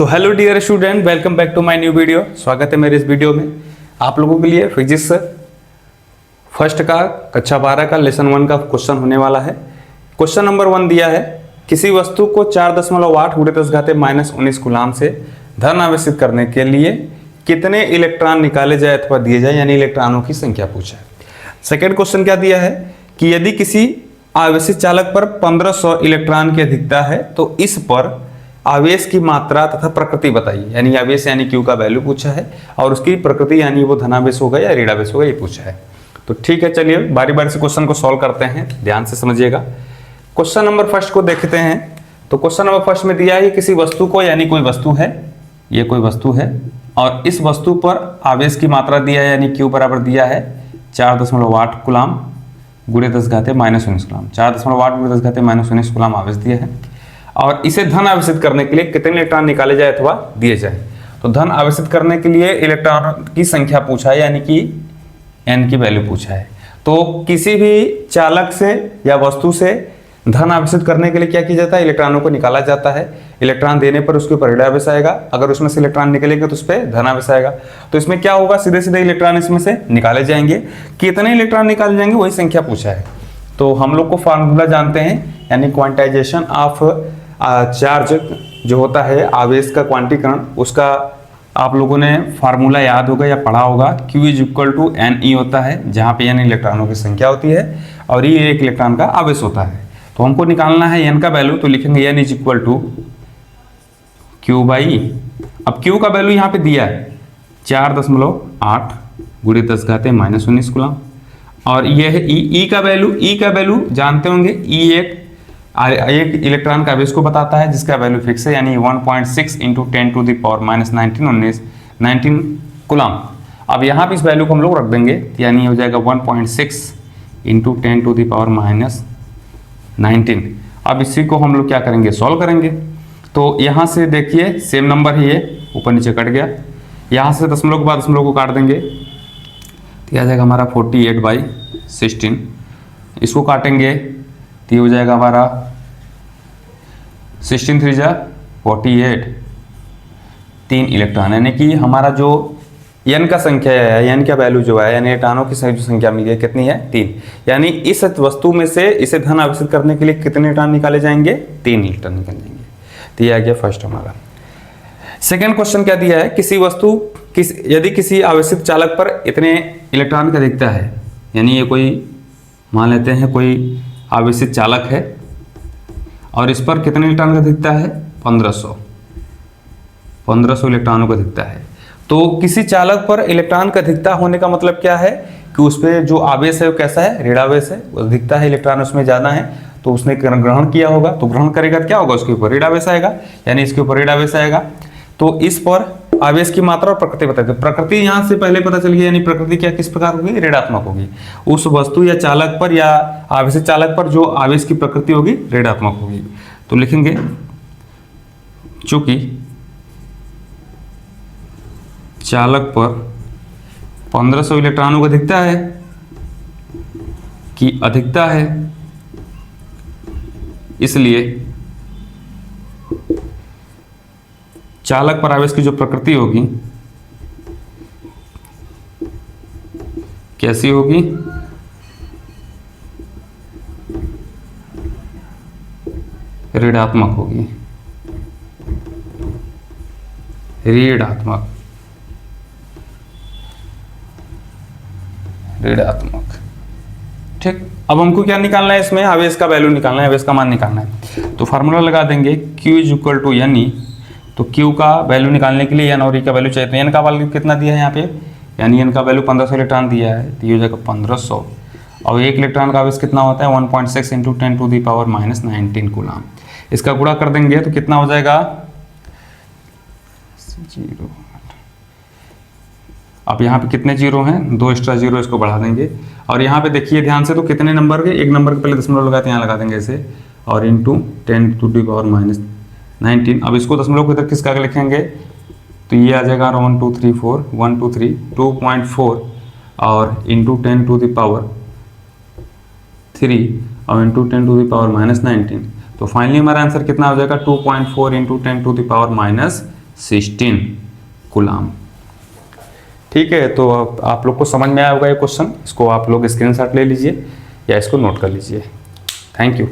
तो hello dear student, welcome back to my new video. स्वागत है मेरे इस वीडियो में। आप लोगों के लिए फिजिक्स फर्स्ट का कक्षा 12 का लेसन 1 का क्वेश्चन होने वाला है। क्वेश्चन नंबर 1 दिया है, किसी वस्तु को 4.8 × 10⁻⁻19 कूलाम से धन आवेशित करने के लिए कितने इलेक्ट्रॉन निकाले जाए अथवा दिए जाए, यानी इलेक्ट्रॉनों की संख्या पूछा है। सेकेंड क्वेश्चन क्या दिया है कि यदि किसी आवेशित चालक पर 1500 इलेक्ट्रॉन की अधिकता है तो इस पर आवेश की मात्रा तथा प्रकृति बताइए, यानी आवेश यानी क्यू का वैल्यू पूछा है और उसकी प्रकृति यानी वो धनावेश होगा या ऋणावेश होगा, ये पूछा है। तो ठीक है, चलिए बारी बारी से क्वेश्चन को सॉल्व करते हैं, ध्यान से समझिएगा। क्वेश्चन नंबर फर्स्ट को देखते हैं। तो क्वेश्चन नंबर फर्स्ट में दिया है किसी वस्तु को, यानी कोई वस्तु है, ये कोई वस्तु है और इस वस्तु पर आवेश की मात्रा दिया है, यानी क्यू बराबर दिया है 4.8 कूलाम × 10⁻⁻19 कूलाम। 4.8 × 10⁻⁻19 कूलाम आवेश दिया है और इसे धन आवेशित करने के लिए कितने इलेक्ट्रॉन निकाले जाए अथवा दिए जाए। तो धन आवेशित करने के लिए इलेक्ट्रॉन की संख्या पूछा है, यानी कि n की वैल्यू पूछा है। तो किसी भी चालक से या वस्तु से धन आवेशित करने के लिए क्या किया जाता है, इलेक्ट्रॉनों को निकाला जाता है। इलेक्ट्रॉन देने पर उसके ऊपर ऋणावेश आएगा, अगर उसमें से इलेक्ट्रॉन निकलेंगे तो उस पर धनावेश आएगा। तो इसमें क्या होगा, सीधे सीधे इलेक्ट्रॉन इसमें से निकाले जाएंगे। कितने इलेक्ट्रॉन निकाले जाएंगे वही संख्या पूछा है। तो हम लोग को फार्मूला जानते हैं, यानी क्वांटाइजेशन ऑफ चार्ज जो होता है, आवेश का क्वांटीकरण, उसका आप लोगों ने फार्मूला याद होगा या पढ़ा होगा। Q = Ne होता है, जहाँ पे n इलेक्ट्रॉनों की संख्या होती है और ये एक इलेक्ट्रॉन का आवेश होता है। तो हमको निकालना है n का वैल्यू, तो लिखेंगे n = Q/E। अब Q का वैल्यू यहाँ पे दिया है 4.8 × 10⁻⁻19 कूलाम और ये है E का वैल्यू जानते होंगे। E एक इलेक्ट्रॉन का आवेश को बताता है जिसका वैल्यू फिक्स है, यानी 1.6 × 10⁻⁻19 कूलाम। अब यहाँ पे इस वैल्यू को हम लोग रख देंगे, यानी हो जाएगा 1.6 × 10⁻⁻19। अब इसी को हम लोग क्या करेंगे, सॉल्व करेंगे। तो यहाँ से देखिए सेम नंबर ही है, ऊपर नीचे कट गया। यहाँ से दशमलव के बाद दशमलव को काट देंगे तो आ जाएगा हमारा 48/16। इसको काटेंगे तो ये हो जाएगा हमारा 16 3 जा 48, 3 इलेक्ट्रॉन, यानी कि हमारा जो n का संख्या है, n का वैल्यू जो है, यानी इलेक्ट्रॉनों की जो संख्या मिली है कितनी है, 3। यानी इस वस्तु में से इसे धन आवेशित करने के लिए कितने इलेक्ट्रॉन निकाले जाएंगे, 3 इलेक्ट्रॉन निकल जाएंगे। तो ये आ गया फर्स्ट हमारा। सेकेंड क्वेश्चन क्या दिया है, यदि किसी आवेशित चालक पर इतने इलेक्ट्रॉन का दिखता है, यानी ये कोई मान लेते हैं कोई आवेशित चालक है और इस पर कितने इलेक्ट्रॉन का दिखता है, 1500 इलेक्ट्रॉनों का दिखता है। तो किसी चालक पर इलेक्ट्रॉन का अधिकता होने का मतलब क्या है कि उस पर जो आवेश है वो कैसा है, ऋणावेश है। वो दिखता है इलेक्ट्रॉन उसमें ज़्यादा है तो उसने ग्रहण किया होगा, तो ग्रहण करेगा तो क्या होगा, उसके ऊपर ऋणावेश आएगा, यानी इसके ऊपर ऋणावेश आएगा। तो इस पर आवेश की मात्रा और प्रकृति बताते हैं। प्रकृति यहाँ से पहले पता चल गया, यानी प्रकृति क्या किस प्रकार होगी, ऋणात्मक होगी। उस वस्तु या चालक पर या आवेशित चालक पर जो आवेश की प्रकृति होगी ऋणात्मक होगी। तो लिखेंगे चूंकि चालक पर 1500 इलेक्ट्रॉनों का दिखता है कि अधिकता है, इसलिए चालक पर आवेश की जो प्रकृति होगी कैसी होगी, ऋणात्मक होगी, ऋणात्मक। ठीक, अब हमको क्या निकालना है, इसमें आवेश का वैल्यू निकालना है, आवेश का मान निकालना है। तो फार्मूला लगा देंगे Q = Ne। तो Q का वैल्यू निकालने के लिए n और E का वैल्यू चाहिए। तो n का वैल्यू कितना दिया है यहाँ पे, यानी n का वैल्यू 1500 इलेक्ट्रॉन दिया है, तो ये हो जाएगा 1500 और एक इलेक्ट्रॉन का आवेश कितना होता है, 1.6 × 10⁻⁻19 कूलाम। इसका गुणा कर देंगे तो कितना हो जाएगा, 0। अब यहाँ पे कितने जीरो हैं, 2 एक्स्ट्रा जीरो, इसको बढ़ा देंगे। और यहाँ पे देखिए ध्यान से, तो कितने नंबर के, एक नंबर के पहले दशमलव लगाते हैं, यहाँ लगा देंगे ऐसे, और इंटू 10⁻⁻19। अब इसको दशमलव को इधर किसका लिखेंगे, तो ये आ जाएगा 1 2 3 4 1 2 3 2.4 और इंटू 10⁻³ और इंटू 10⁻⁻19। तो फाइनली हमारा आंसर कितना हो जाएगा, 2.4 × 10⁻⁻⁷ 16 कूलाम। ठीक है, तो आप लोग को समझ में आया होगा ये क्वेश्चन। इसको आप लोग स्क्रीनशॉट ले लीजिए या इसको नोट कर लीजिए। Thank you.